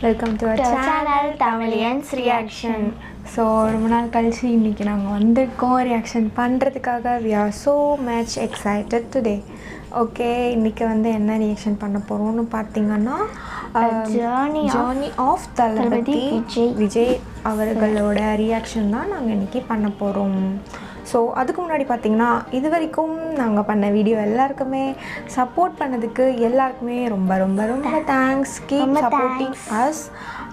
Welcome to our channel Tamilians reaction. So ரொம்ப நாள் கழிச்சு இன்றைக்கி நாங்கள் வந்திருக்கோம் ரியாக்ஷன் பண்ணுறதுக்காக. We are so much excited today. Okay, இன்றைக்கி வந்து என்ன ரியாக்ஷன் பண்ண போகிறோம்னு பார்த்தீங்கன்னா ஜர்னி ஆஃப் தளபதி விஜய் அவர்களோட ரியாக்ஷன் தான் நாங்கள் இன்றைக்கி பண்ண போகிறோம். ஸோ அதுக்கு முன்னாடி பார்த்திங்கன்னா இது வரைக்கும் நாங்கள் பண்ண வீடியோ எல்லாருக்குமே சப்போர்ட் பண்ணதுக்கு எல்லாருக்குமே ரொம்ப ரொம்ப ரொம்ப தேங்க்ஸ். Keep supporting us.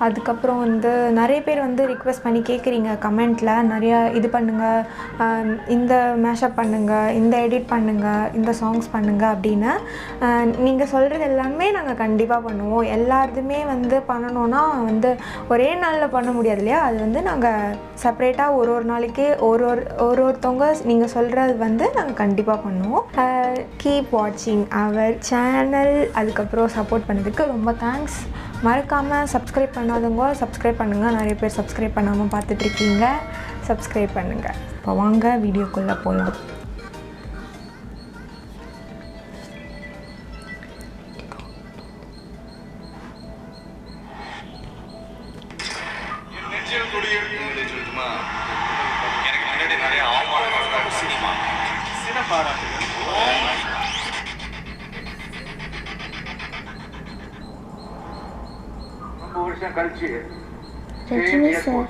அதுக்கப்புறம் வந்து நிறைய பேர் வந்து ரிக்வெஸ்ட் பண்ணி கேட்குறீங்க கமெண்ட்டில், நிறையா இது பண்ணுங்கள், இந்த மேஷப் பண்ணுங்கள், இந்த எடிட் பண்ணுங்கள், இந்த சாங்ஸ் பண்ணுங்கள் அப்படின்னு. நீங்கள் சொல்கிறது எல்லாமே நாங்கள் கண்டிப்பாக பண்ணுவோம். எல்லாருமே வந்து பண்ணணுன்னா வந்து ஒரே நாளில் பண்ண முடியாது இல்லையா? அது வந்து நாங்கள் செப்ரேட்டாக ஒரு நாளைக்கு ஒருத்தவங்க நீங்கள் சொல்கிறது வந்து நாங்கள் கண்டிப்பாக பண்ணுவோம். கீப் வாட்சிங் அவர் சேனல். அதுக்கப்புறம் சப்போர்ட் பண்ணதுக்கு ரொம்ப தேங்க்ஸ். மறக்காமல் சப்ஸ்கிரைப் பண்ணாதவங்க சப்ஸ்கிரைப் பண்ணுங்கள். நிறைய பேர் சப்ஸ்கிரைப் பண்ணாமல் பார்த்துட்ருக்கீங்க, சப்ஸ்கிரைப் பண்ணுங்கள். இப்போ வாங்க வீடியோக்குள்ளே போகலாம். ரஜினி சார்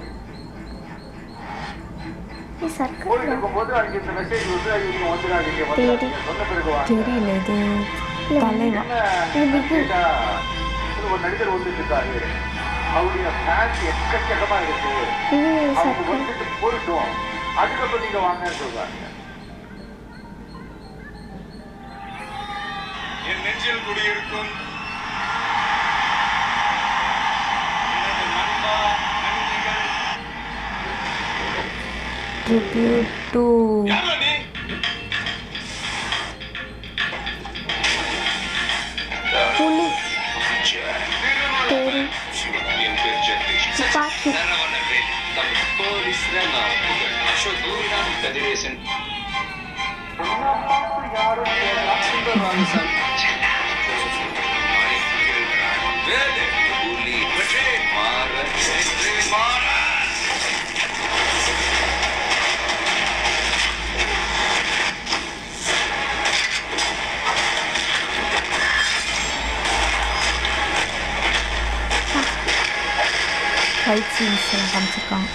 தெரியல, இது தலைவா ஒரு நடிகர் வந்துட்டு இருக்காரு, அவருடைய ஃபேன்ஸ் எக்கச்சக்கமா இருக்கு, அவங்க வந்துட்டு போயிட்டோம், அதுக்கப்புறம் நீங்க வாங்கன்னு சொல்றாங்க. என் நெஞ்சில் குடியிருக்கும் tribute to புலி தேரி துப்பாக்கி ஃபைட் சீன்ஸ் எல்லாம் காமிச்சிருக்காங்க.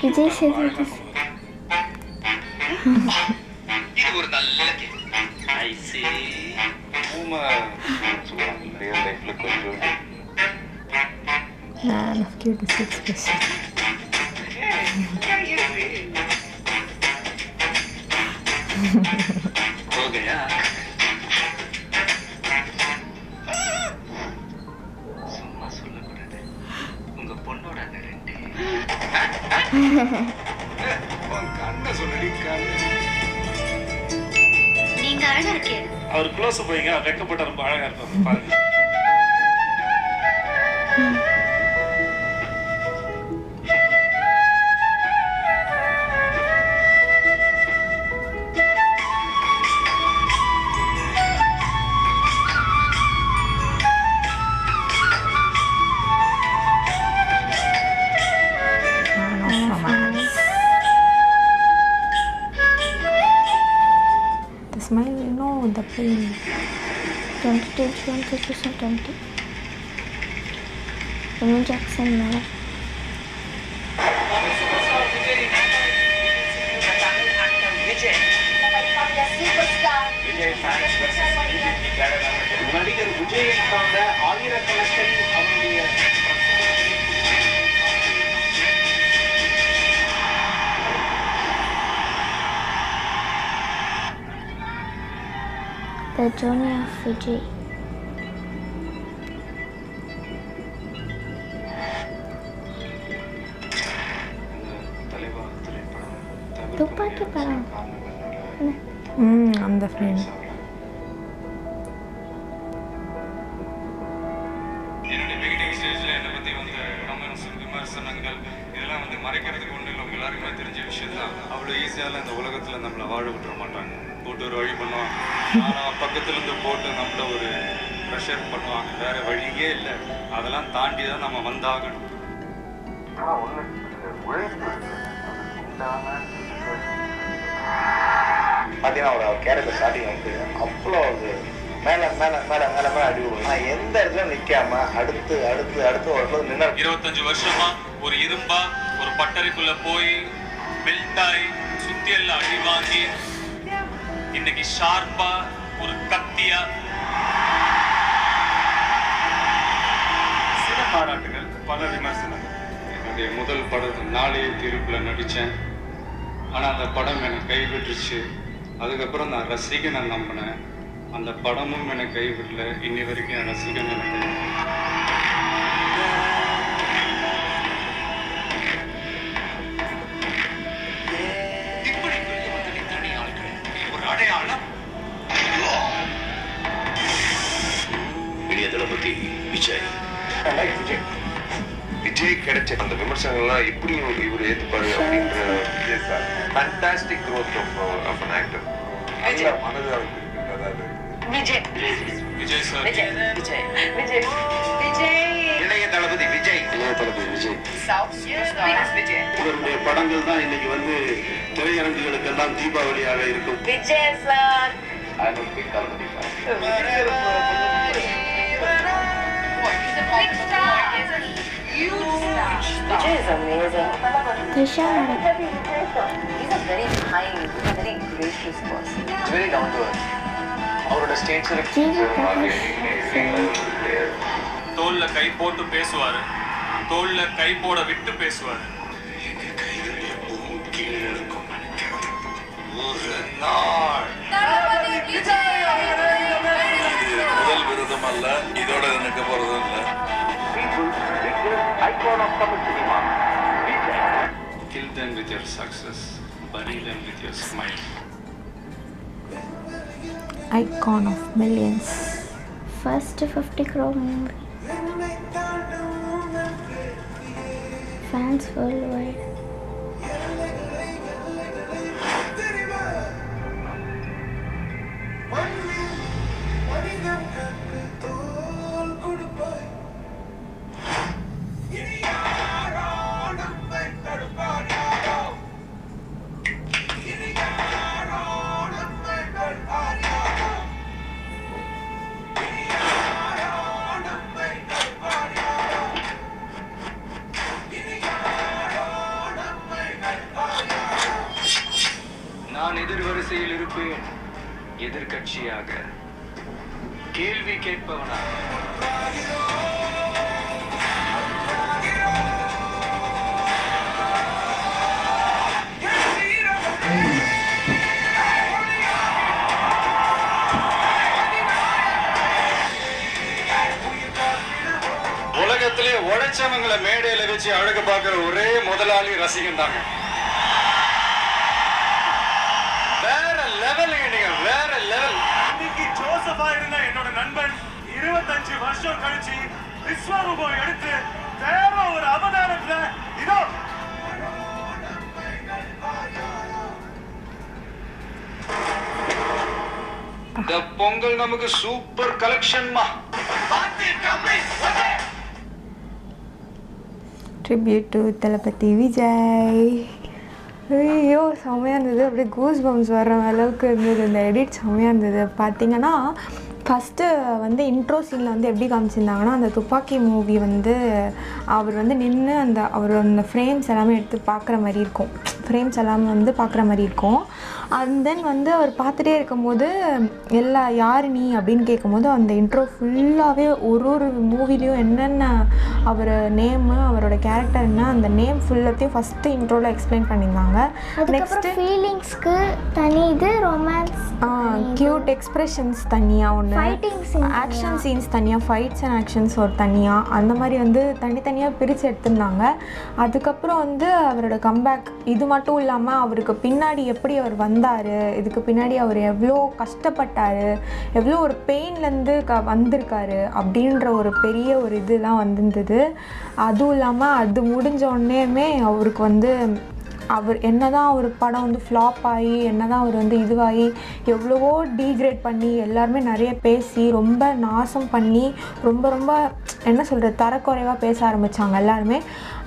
Vijay Sethupathi Man of cutest expression. हो गया சும்மா சொல்லக்கூடாது, உங்க பொண்ணோட ரெண்டு கண்ண சொல்லி நீங்க அழகா இருக்கே. அவர் க்ளோஸ் போய்ங்க, வெக்கப்பட்ட ரொம்ப அழகா இருப்பாங்க பாருங்க. Smile, no, the pain. 2020 Amy Jackson மேல நடிகர் விஜய் ஆயிரக்கணக்கில் அவருடைய The Journey of Vijay. துப்பாக்கி படம் அந்த ஃப்ரெண்ட். என்னுடைய பிகினிங் ஸ்டேஜில் என்னை பற்றி வந்து கமெண்ட்ஸ் விமர்சனங்கள் இதெல்லாம் வந்து மறைக்கிறதுக்கு ஒன்றும் இல்லை, எல்லாருக்குமே தெரிஞ்ச விஷயம் தான். அவ்வளோ ஈஸியால் இந்த உலகத்தில் நம்மளை வாழ விட்டுற மாட்டாங்க. போட்டு ஒரு வழி பண்ணுவாங்க. ஆனால் பக்கத்துலேருந்து போட்டு நம்மள ஒரு ப்ரெஷர் பண்ணுவாங்க. வேறு வழியே இல்லை. அதெல்லாம் தாண்டி தான் நம்ம வந்தாகணும். ஆனால் ஒன்று உழைப்பு பார்த்தீங்கன்னா அவர் கேரக்டர் ஸ்டார்டிங் வந்து அவ்வளோ அது மேலே மேலே மேலே மேலே மேலே அடி விடுவோம். ஆனால் எந்த இடத்துல நிற்காம அடுத்து அடுத்து அடுத்து ஒரு நின்று 25 வருஷமா ஒரு இரும்பா ஒரு பட்டறைக்குள்ள போய் பெல்ட்டாய் சுத்தி எல்லாம் அடி வாங்கி இன்னைக்கு ஷார்ப்பா ஒரு கத்தியா. சில பாராட்டுகள், பல விமர்சனங்கள். என்னுடைய முதல் படம் நாளைய தீர்ப்புல நடித்தேன். ஆனால் அந்த படம் என்னை கைவிட்டுருச்சு. அதுக்கப்புறம் நான் ரசிகனை நம்பினேன். அந்த படமும் என்னை கைவிடல. இன்னி வரைக்கும் என் ரசிகன் எனக்கு ஒரு அடையாளம். இளைய தளபதி விஜய். விஜய் கிடைச்ச அந்த விமர்சனங்கள்லாம் எப்படி இவர் ஏற்றுப்பாரு அப்படின்ற Vijay sir fantastic growth of an actor. நல்ல மனது அவருக்கு இருக்கு. அதாவது விஜய் சார், இளைய தளபதி விஜய். இவருடைய படங்கள் தான் இன்னைக்கு வந்து திரையரங்குகளுக்கெல்லாம் தீபாவளியாக இருக்கும். Vijay is amazing. Trisha madam. He's a very kind, very gracious person. Very down to earth. அவரோட ஸ்டேஜ் ஜிவி பிரகாஷ். தோல்ல கை போட்டு பேசுவாரு, தோல்ல கை போட விட்டு பேசுவாரு. முதல் விருதம் அல்ல, இதோட நினைக்க போறதும் இல்லை. Icon of Tamil cinema. Kill them with your success, bury them with your smile. Icon of millions. First 50 crore movie. Fans worldwide. நான் எதிர்வரிசையில் இருப்பேன், எதிர்கட்சியாக, கேள்வி கேட்பவனாக. உலகத்திலே உழைச்சவங்களை மேடையில வச்சு அழகு பார்க்கிற ஒரே முதலாளி ரசிகன் தாங்க. வேற லெவல், வேற லெவல். இன்னைக்கு ஜோசஃபா இருந்த என்னோட நண்பன் 25 வருஷம் கழிச்சு விஸ்வரூபம் எடுத்து வேற ஒரு அவதாரத்துல இதோ இந்த பொங்கல் நமக்கு சூப்பர் கலெக்ஷன்மா. Tribute to தளபதி விஜய். ஐயோ செம்மையாக இருந்தது. அப்படியே கூஸ் பம்ஸ் வர்ற அளவுக்கு இருந்தது. இந்த எடிட் செம்மையாக இருந்தது. பார்த்தீங்கன்னா ஃபஸ்ட்டு வந்து இன்ட்ரோ சீனில் வந்து எப்படி காமிச்சிருந்தாங்கன்னா, அந்த துப்பாக்கி மூவி வந்து அவர் வந்து நின்று அவர் அந்த ஃப்ரேம்ஸ் எல்லாமே எடுத்து பார்க்குற மாதிரி இருக்கும். ஃப்ரேம்ஸ் எல்லாமே வந்து பார்க்குற மாதிரி இருக்கும். அண்ட் தென் வந்து அவர் பார்த்துட்டே இருக்கும்போது யார் நீ அப்படின்னு கேட்கும்போது அந்த இன்ட்ரோ ஃபுல்லாகவே ஒரு மூவிலையும் என்னென்ன அவர் நேமு, அவரோட கேரக்டர் என்ன, அந்த நேம் ஃபுல்லத்தையும் ஃபஸ்ட்டு இன்ட்ரோவில் எக்ஸ்பிளைன் பண்ணியிருந்தாங்க. நெக்ஸ்ட்டு ஃபீலிங்ஸ்க்கு தனி இது, ரொமான்ஸ் க்யூட் எக்ஸ்ப்ரெஷன்ஸ் தனியாக ஒன்று, ஃபைட்டிங் சீன், ஆக்ஷன் சீன்ஸ் தனியாக, ஃபைட்ஸ் அண்ட் ஆக்ஷன்ஸ் ஒரு தனியாக, அந்த மாதிரி வந்து தனித்தனியாக பிரித்து எடுத்திருந்தாங்க. அதுக்கப்புறம் வந்து அவரோட கம்பேக், இது மட்டும் இல்லாமல் அவருக்கு பின்னாடி எப்படி அவர் வந்தார், இதுக்கு பின்னாடி அவர் எவ்வளோ கஷ்டப்பட்டார், எவ்வளோ ஒரு பெயின்லேருந்து வந்திருக்காரு அப்படின்ற ஒரு பெரிய ஒரு இதெல்லாம் வந்திருந்தது. அதுவும் இல்லாமல் அது முடிஞ்ச உடனேயுமே அவருக்கு வந்து அவர் என்ன தான் ஒரு படம் வந்து ஃப்ளாப் ஆகி என்ன தான் அவர் வந்து இதுவாகி எவ்வளவோ டீக்ரேட் பண்ணி எல்லாருமே நிறைய பேசி ரொம்ப நாசம் பண்ணி ரொம்ப ரொம்ப என்ன சொல்கிறது தரக்குறைவாக பேச ஆரம்பித்தாங்க எல்லாருமே.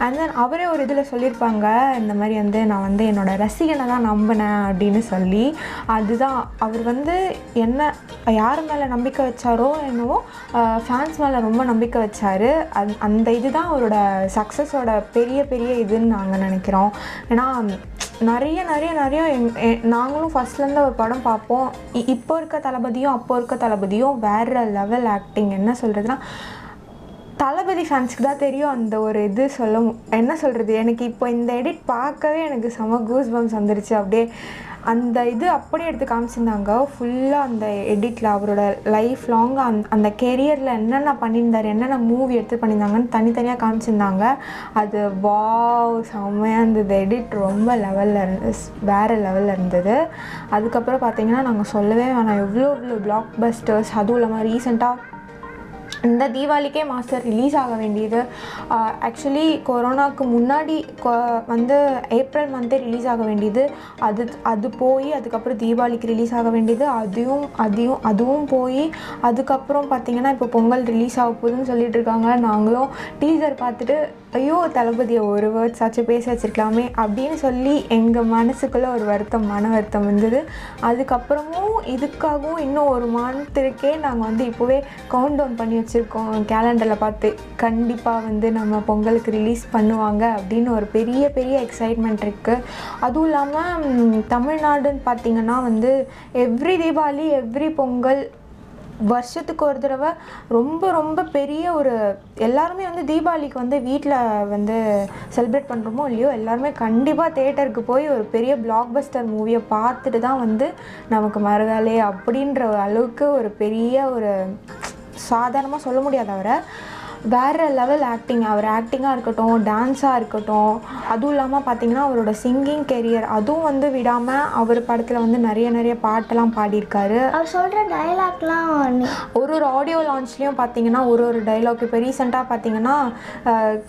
அண்ட் தென் அவரே ஒரு இதில் சொல்லியிருப்பாங்க இந்த மாதிரி வந்து நான் வந்து என்னோடய ரசிகனை தான் நம்பினேன் அப்படின்னு சொல்லி. அதுதான் அவர் வந்து என்ன யார் மேலே நம்பிக்கை வச்சாரோ என்னவோ ஃபேன்ஸ் மேலே ரொம்ப நம்பிக்கை வச்சார். அந்த இதுதான் அவரோட சக்ஸஸோட பெரிய பெரிய இதுன்னு நாங்கள் நினைக்கிறோம். ஏன்னா நிறைய நிறைய நிறைய நாங்களும் ஃபஸ்ட்லேருந்து ஒரு படம் பார்ப்போம். இப்போ இருக்க தளபதியும் அப்போ இருக்க தளபதியும் வேறு லெவல் ஆக்டிங். என்ன சொல்கிறதுனா தளபதி ஃபேன்ஸுக்கு தான் தெரியும் அந்த ஒரு இது என்ன சொல்கிறது. எனக்கு இப்போ இந்த எடிட் பார்க்கவே எனக்கு செம கூஸ் பம்ஸ் வந்துருச்சு. அப்படியே அந்த இது அப்படியே எடுத்து காமிச்சிருந்தாங்க ஃபுல்லாக அந்த எடிட்டில் அவரோட லைஃப் லாங் அந்த கெரியரில் என்னென்ன பண்ணியிருந்தார் என்னென்ன மூவி எடுத்து பண்ணியிருந்தாங்கன்னு தனித்தனியாக காமிச்சிருந்தாங்க. அது வாவ் செம்மையாக இருந்தது. எடிட் ரொம்ப வேறு லெவலில் இருந்தது. அதுக்கப்புறம் பார்த்திங்கன்னா நாங்கள் சொல்லவே வேணாம் எவ்வளோ பிளாக் பஸ்டர்ஸ். அதுவும் இல்லாமல் ரீசெண்டாக இந்த தீபாவளிக்கே மாஸ்டர் ரிலீஸ் ஆக வேண்டியது. ஆக்சுவலி கொரோனாவுக்கு முன்னாடி வந்து ஏப்ரல் மந்த்தே ரிலீஸ் ஆக வேண்டியது. அது போய் அதுக்கப்புறம் தீபாவளிக்கு ரிலீஸ் ஆக வேண்டியது. அதுவும் போய் அதுக்கப்புறம் பார்த்திங்கன்னா இப்போ பொங்கல் ரிலீஸ் ஆக போகுதுன்னு சொல்லிட்டு இருக்காங்க. நாங்களும் டீசர் பார்த்துட்டு ஐயோ தளபதியை ஒரு வேர்ட்ஸ் ஆச்சும் பேச வச்சுருக்கலாமே அப்படின்னு சொல்லி எங்கள் மனசுக்குள்ளே ஒரு மன வருத்தம் இருந்தது. அதுக்கப்புறமும் இதுக்காகவும் இன்னும் ஒரு மந்த்திற்கே நாங்கள் வந்து இப்போவே கவுண்ட் டவுன் பண்ணி வச்சுருக்கோம் கேலண்டரில் பார்த்து. கண்டிப்பாக வந்து நம்ம பொங்கலுக்கு ரிலீஸ் பண்ணுவாங்க அப்படின்னு ஒரு பெரிய பெரிய எக்ஸைட்மெண்ட் இருக்குது. அதுவும் இல்லாமல் தமிழ்நாடுன்னு பார்த்திங்கன்னா வந்து எவ்ரி தீபாவளி எவ்ரி பொங்கல் வருஷத்துக்கு ஒரு தடவை ரொம்ப ரொம்ப பெரிய ஒரு எல்லாருமே வந்து தீபாவளிக்கு வந்து வீட்டில் வந்து செலிப்ரேட் பண்ணுறோமோ இல்லையோ எல்லாருமே கண்டிப்பாக தேட்டருக்கு போய் ஒரு பெரிய பிளாக் பஸ்டர் மூவியை பார்த்துட்டு தான் வந்து நமக்கு மறுவேலை அப்படின்ற அளவுக்கு ஒரு பெரிய ஒரு சாதாரணமாக சொல்ல முடியாது. அவரை வேறு லெவல் ஆக்டிங். அவர் ஆக்டிங்காக இருக்கட்டும் டான்ஸாக இருக்கட்டும் அதுவும் இல்லாமல் பார்த்திங்கன்னா அவரோட சிங்கிங் கெரியர் அதுவும் வந்து விடாமல் அவர் படத்தில் வந்து நிறைய பாட்டெல்லாம் பாடியிருக்காரு. அவர் சொல்கிற டைலாக்லாம் ஒரு ஆடியோ லான்ச்லேயும் பார்த்திங்கன்னா ஒரு டைலாக் இப்போ ரீசெண்டாக பார்த்திங்கன்னா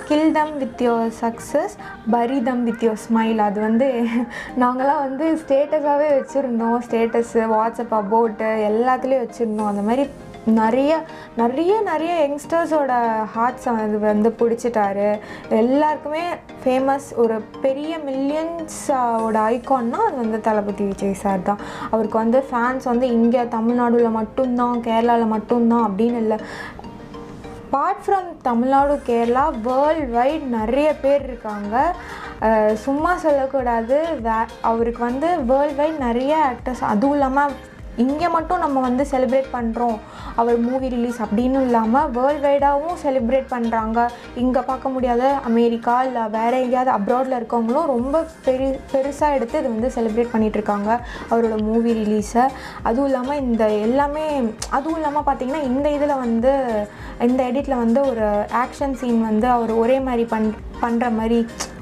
kill them with your success bury them with your smile. அது வந்து நாங்களாம் வந்து ஸ்டேட்டஸாகவே வச்சுருந்தோம். ஸ்டேட்டஸு வாட்ஸ்அப் அபோட்டு எல்லாத்துலேயும் வச்சுருந்தோம். அந்த மாதிரி நிறைய யங்ஸ்டர்ஸோட ஹார்ட்ஸை அது வந்து பிடிச்சிட்டாரு. எல்லாருக்குமே ஃபேமஸ் ஒரு பெரிய மில்லியன்ஸோட ஐகான்னா அது வந்து தளபதி விஜய் சார் தான். அவருக்கு வந்து ஃபேன்ஸ் வந்து இங்கே தமிழ்நாடுல மட்டும்தான் கேரளாவில் மட்டும்தான் அப்படின்னு இல்லை. Apart from Tamil Nadu Kerala world wide நிறைய பேர் இருக்காங்க. சும்மா சொல்லக்கூடாது. அவருக்கு வந்து வேர்ல்ட் வைட் நிறைய ஆக்டர்ஸ் அதுவும் இல்லாமல் இங்கே மட்டும் நம்ம வந்து செலிப்ரேட் பண்ணுறோம் அவர் மூவி ரிலீஸ் அப்படின்னு இல்லாமல் வேர்ல்ட் வைடாகவும் செலிப்ரேட் பண்ணுறாங்க. இங்கே பார்க்க முடியாத அமெரிக்கா இல்லை வேறு எங்கேயாவது அப்ராடில் இருக்கவங்களும் ரொம்ப பெருசாக எடுத்து இது வந்து செலிப்ரேட் பண்ணிகிட்ருக்காங்க அவரோட மூவி ரிலீஸை. அதுவும் இல்லாமல் இந்த எல்லாமே அதுவும் இல்லாமல் பார்த்திங்கன்னா இந்த இதில் வந்து இந்த எடிட்டில் வந்து ஒரு ஆக்ஷன் சீன் வந்து அவர் ஒரே மாதிரி பண்ணுற மாதிரி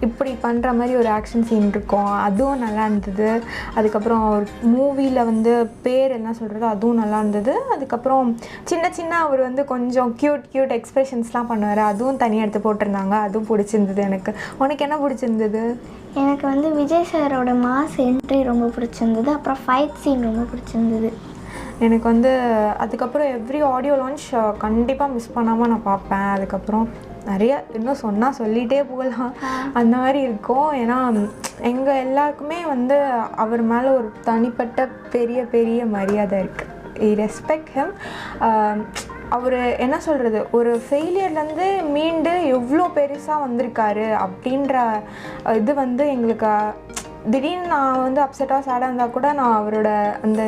இப்படி பண்ணுற மாதிரி ஒரு ஆக்ஷன் சீன் இருக்கும். அதுவும் நல்லா இருந்தது. அதுக்கப்புறம் ஒரு மூவியில் வந்து பேர் என்ன சொல்கிறது அதுவும் நல்லா இருந்தது. அதுக்கப்புறம் சின்ன அவர் வந்து கொஞ்சம் க்யூட் எக்ஸ்ப்ரெஷன்ஸ்லாம் பண்ணுவார். அதுவும் தனியாக எடுத்து போட்டிருந்தாங்க. அதுவும் பிடிச்சிருந்தது எனக்கு. உனக்கு என்ன பிடிச்சிருந்தது? எனக்கு வந்து விஜய் சாரோட மாஸ் என்ட்ரி ரொம்ப பிடிச்சிருந்தது. அப்புறம் ஃபைட் சீன் ரொம்ப பிடிச்சிருந்தது எனக்கு வந்து. அதுக்கப்புறம் எவ்ரி ஆடியோ லான்ச் கண்டிப்பாக மிஸ் பண்ணாமல் நான் பார்ப்பேன். அதுக்கப்புறம் நிறைய இன்னும் சொன்னால் சொல்லிகிட்டே போகலாம் அந்த மாதிரி இருக்கும். ஏன்னா எங்கள் எல்லாருக்குமே வந்து அவர் மேலே ஒரு தனிப்பட்ட பெரிய மரியாதை இருக்குது. I respect him. அவர் என்ன சொல்கிறது ஒரு ஃபெயிலியர்லேருந்து மீண்டு எவ்வளோ பெருசாக வந்திருக்காரு அப்படின்ற இது வந்து எங்களுக்கு திடீர்னு நான் வந்து அப்செட்டாக சேடாக இருந்தால் கூட நான் அவரோட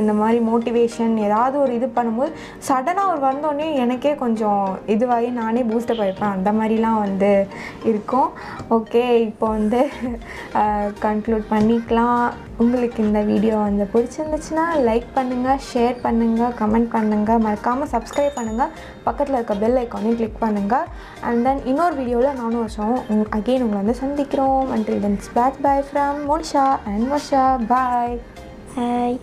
இந்த மாதிரி மோட்டிவேஷன் ஏதாவது ஒரு இது பண்ணும்போது சடனாக அவர் வந்தோடனே எனக்கே கொஞ்சம் இதுவாகி நானே பூஸ்டப் ஆகிப்பேன். அந்த மாதிரிலாம் வந்து இருக்கும். ஓகே இப்போ வந்து கன்க்ளூட் பண்ணிக்கலாம். உங்களுக்கு இந்த வீடியோ வந்து பிடிச்சிருந்துச்சுன்னா லைக் பண்ணுங்கள், ஷேர் பண்ணுங்கள், கமெண்ட் பண்ணுங்கள், மறக்காமல் சப்ஸ்கிரைப் பண்ணுங்கள், பக்கத்தில் இருக்க பெல் ஐக்கானையும் கிளிக் பண்ணுங்கள். அண்ட் தென் இன்னொரு வீடியோவில் நானும் வருஷம் அகெயின் உங்களை வந்து சந்திக்கிறோம். Until then by from Monisha and Vasha. Bye. Bye.